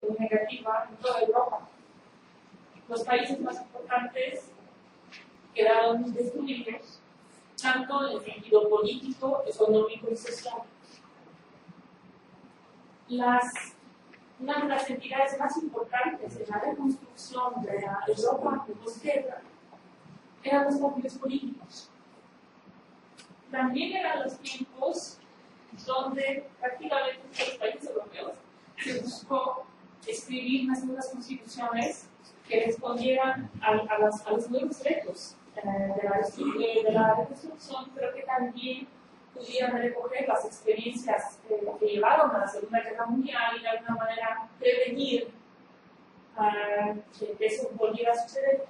muy negativa en toda Europa. Los países más importantes quedaron destruidos, tanto en el sentido político, económico y social. Una de las entidades más importantes en la reconstrucción de la Europa de posguerra eran los partidos políticos. También eran los tiempos donde prácticamente en todos los países europeos se buscó escribir unas nuevas constituciones que respondieran a los nuevos retos de la reconstrucción, pero que también pudieran recoger las experiencias que llevaron a la Segunda Guerra Mundial y de alguna manera prevenir que eso volviera a suceder.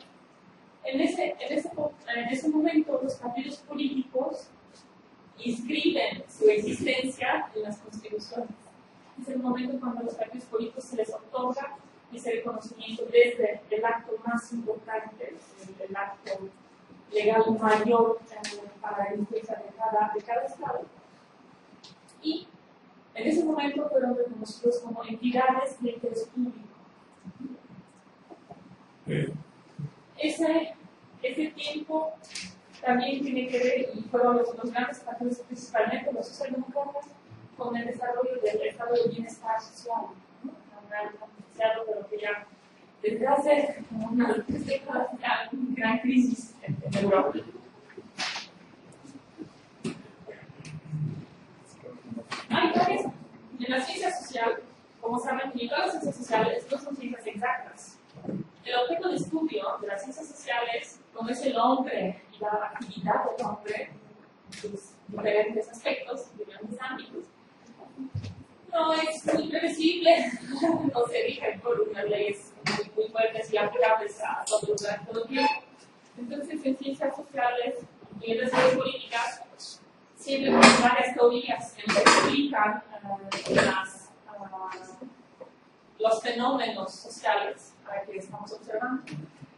En ese momento, los partidos políticos inscriben su existencia en las constituciones. Es el momento cuando a los partidos políticos se les otorga ese reconocimiento desde el acto más importante, el acto legal mayor para la defensa de cada Estado. Y en ese momento fueron reconocidos como entidades de interés público. Ese tiempo también tiene que ver, y fueron los grandes partidos, principalmente los socialdemócratas, con el desarrollo del estado de bienestar social, ¿no? Pero que ya desde hace como unas 3 décadas ya hay una gran crisis en Europa. Hay varias, en la ciencia social, como saben, y todas las ciencias sociales no son ciencias exactas. El objeto de estudio de las ciencias sociales, como es el hombre y la actividad del hombre, sus diferentes aspectos, diferentes ámbitos, no es muy previsible, no se rige por unas leyes muy fuertes y aplicables a todo el tiempo. Entonces, en ciencias sociales y en las ciencias políticas, siempre hay varias teorías que nos explican los fenómenos sociales que estamos observando.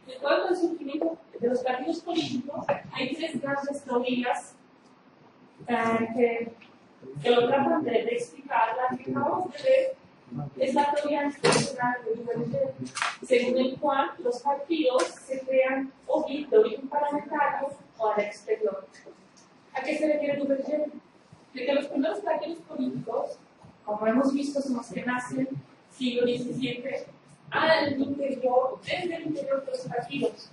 En cuanto al surgimiento de los partidos políticos, hay 3 grandes teorías que lo tratan de explicar. La que acabamos de ver es la teoría institucional de Duverger, según el cual los partidos se crean o bien de origen parlamentario o al exterior. ¿A qué se refiere Duverger? De que los primeros partidos políticos, como hemos visto, son los que nacen siglo XVII al interior, desde el interior de los partidos.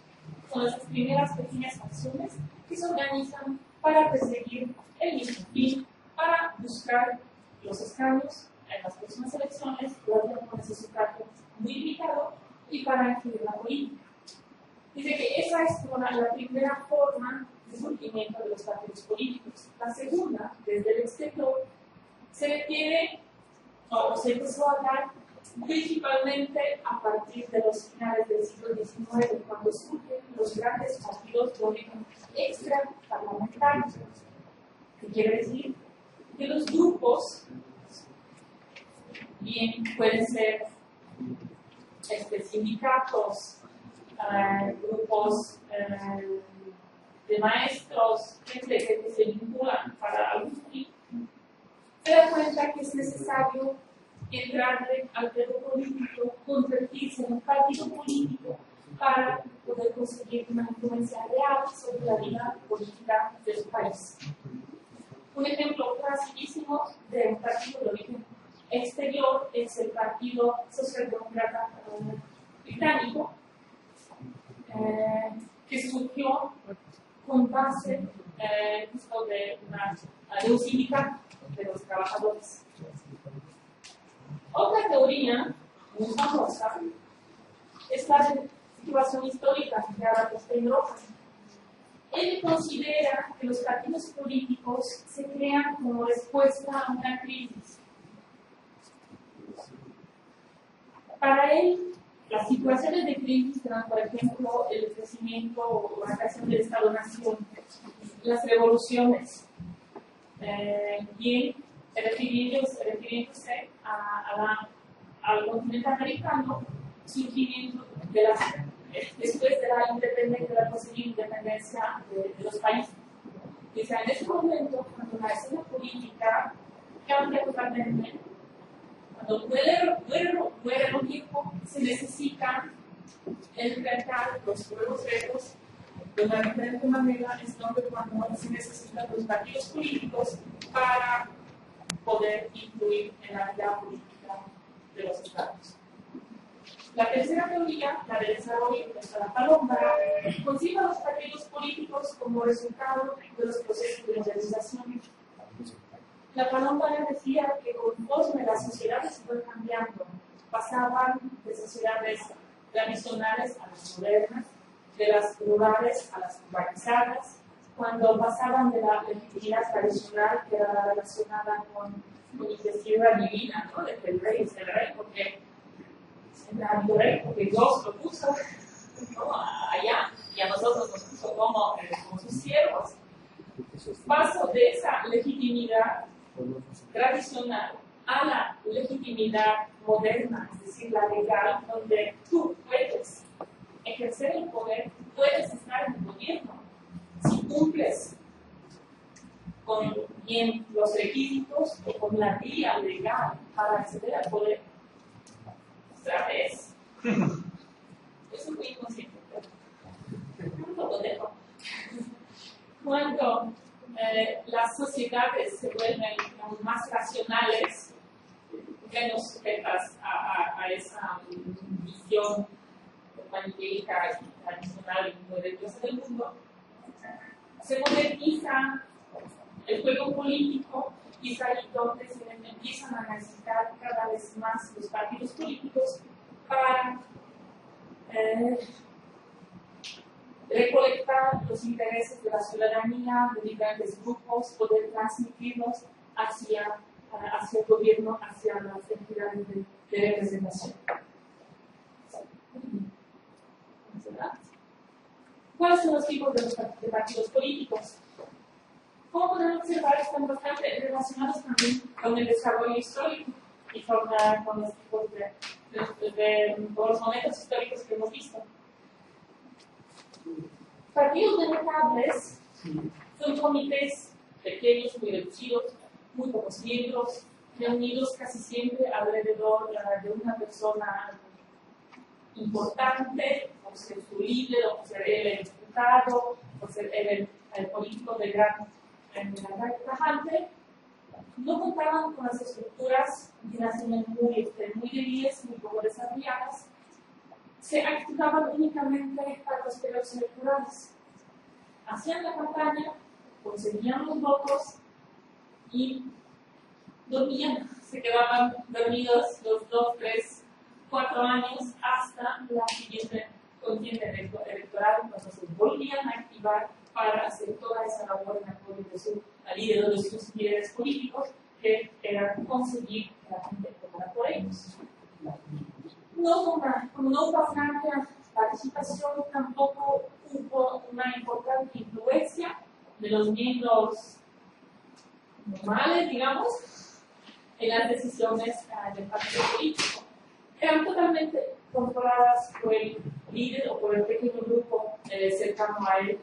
Son esas primeras pequeñas facciones que se organizan para perseguir el mismo fin, para buscar los escaños en las próximas elecciones, luego ponerse su cargo muy limitado y para influir en la política. Dice que esa es la primera forma de surgimiento de los partidos políticos. La segunda, desde el exterior, se refiere o se empezó a dar principalmente a partir de los finales del siglo XIX, cuando surgen los grandes partidos de origen extraparlamentario. ¿Qué quiere decir? Que los grupos, bien pueden ser sindicatos, grupos de maestros, gente que se vinculan para algún fin, se da cuenta que es necesario entrarle al terreno político, convertirse en un partido político para poder conseguir una influencia real sobre la vida política de su país. Un ejemplo clasiquísimo de un partido de origen exterior es el Partido Socialdemócrata Británico, que surgió con base justo de un sindicato de los trabajadores. Otra teoría muy famosa es la situación histórica que ahora está en Europa. Él considera que los partidos políticos se crean como respuesta a una crisis. Para él, las situaciones de crisis eran, por ejemplo, el crecimiento o la creación del Estado-Nación, las revoluciones, y refiriéndose al continente americano, surgimiento después de la independencia, de la posible independencia de los países. Dice, en ese momento, cuando la escena política cambia totalmente, Cuando muere lo viejo, se necesita enfrentar los nuevos retos de una diferente manera, es donde cuando se necesitan los partidos políticos para poder influir en la vida política de los estados. La tercera teoría, la de desarrollo de la Palomba, concibe a los partidos políticos como resultado de los procesos de modernización. La Palomba decía que conforme las sociedades se fueron cambiando, pasaban de sociedades tradicionales a las modernas, de las rurales a las urbanizadas, cuando pasaban de la legitimidad tradicional que era relacionada con iniciativa divina, ¿no? De que el rey es el rey, porque Dios lo puso, ¿no? Allá, y a nosotros nos puso como sus siervos. Paso de esa legitimidad tradicional a la legitimidad moderna, es decir, la legal, donde tú puedes ejercer el poder, puedes estar en el gobierno si cumples con bien los requisitos o con la vía legal para acceder al poder. Otra vez, eso es muy inconsciente. Cuando las sociedades se vuelven más racionales, menos sujetas a esa visión maniqueica y tradicional y religiosa del mundo, se moderniza el juego político y es ahí donde se empiezan a necesitar cada vez más los partidos políticos para recolectar los intereses de la ciudadanía, de diferentes grupos, poder transmitirlos hacia el gobierno, hacia las entidades de representación. ¿Cuáles son los tipos de partidos políticos? Como podemos observar, están bastante relacionados también con el desarrollo histórico y con los tipos con los momentos históricos que hemos visto. Partidos democrables son comités pequeños, muy reducidos, muy pocos miembros, reunidos casi siempre alrededor de una persona importante, por ser su líder, o por ser el diputado, por ser el político de gran tajante. No contaban con las estructuras internacionales muy débiles, muy poco desarrolladas. Se activaban únicamente para los periodos electorales. Hacían la campaña, conseguían los votos y dormían, se quedaban dormidos los 2, 3, 4 años hasta la siguiente contienda electoral, cuando se volvían a activar para hacer toda esa labor en apoyo de su líder o de sus líderes políticos, que era conseguir que la gente votara por ellos. Como no hubo franca participación, tampoco hubo una importante influencia de los miembros normales, digamos, en las decisiones del partido político. Eran totalmente controladas por el líder o por el pequeño grupo cercano a él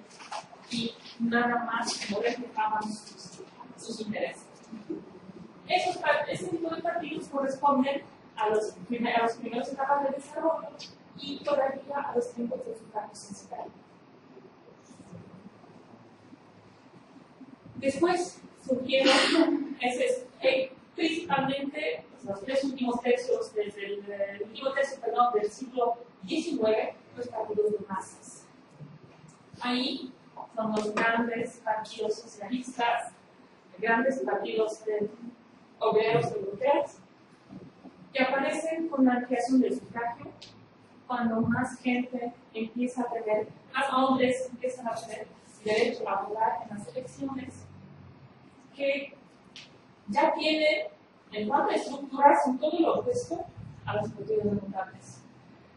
y nada más no reflejaban sus intereses. Ese tipo de partidos corresponden a los primeros etapas de desarrollo y todavía a los tiempos de su cambio censitario. Después surgieron principalmente los 3 últimos tercios, desde el último tercio del siglo XIX, los partidos de masas. Ahí son los grandes partidos socialistas, grandes partidos obreros europeos, que aparecen con la creación del sufragio, cuando más gente empieza a tener, más hombres empiezan a tener derecho a votar en las elecciones, que ya tienen, en cuanto a estructuras, son todo lo opuesto a los partidos democráticos.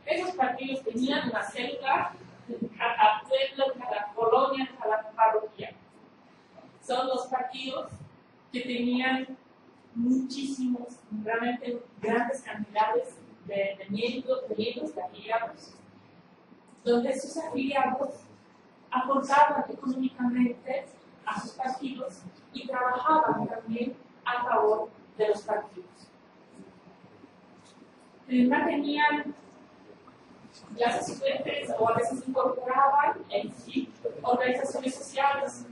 Esos partidos tenían una célula cada pueblo, cada colonia, cada parroquia. Son los partidos que tenían muchísimos, realmente grandes cantidades de miembros, de afiliados, donde sus afiliados aportaban económicamente a sus partidos y trabajaban también a favor de los partidos. mantenían las estudiantes o a veces incorporaban en sí organizaciones sociales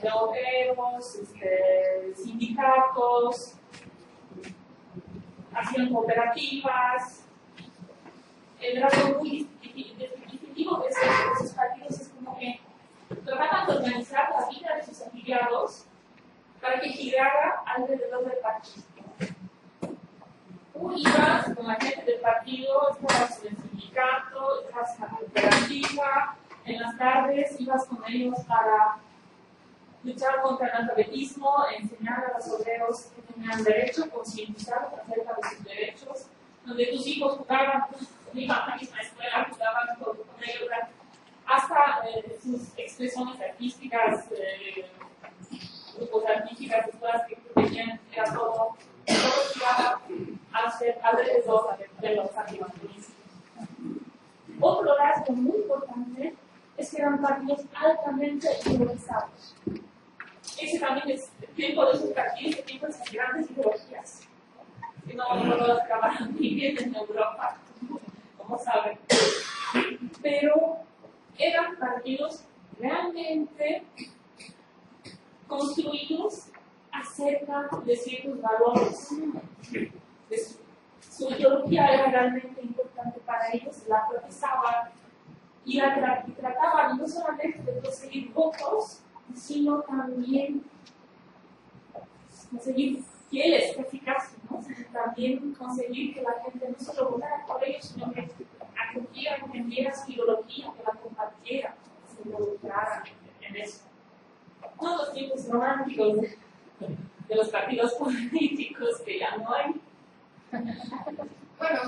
de obreros, sindicatos, hacían cooperativas. El rasgo muy distintivo de esos partidos es como que trataban de organizar la vida de sus afiliados para que girara alrededor del partido. Tú ibas con la gente del partido, estabas en el sindicato, estabas en la cooperativa, en las tardes ibas con ellos para luchar contra el analfabetismo, enseñar a los obreros que tenían derecho, concientizarlos acerca de sus derechos, donde tus hijos jugaban, iban a la misma escuela, jugaban con ellos, hasta sus expresiones artísticas, grupos artísticas, escuelas que tenían, era todo giraba alrededor de los antimateristas. Otro rasgo muy importante es que eran partidos altamente ideologizados. Ese también es el tiempo de sus partidos, el tiempo de sus grandes ideologías, que no todas acabaron muy bien en Europa, como saben. Pero eran partidos realmente construidos acerca de ciertos valores. Su ideología era realmente importante para ellos, la profesaban y trataban no solamente de conseguir votos, sino también conseguir fieles, casi, ¿no? También conseguir que la gente no solo votara por ellos, sino que acogiera, entendiera su ideología, que la compartiera, se involucrara en eso. No los tiempos románticos de los partidos políticos que ya no hay. Bueno,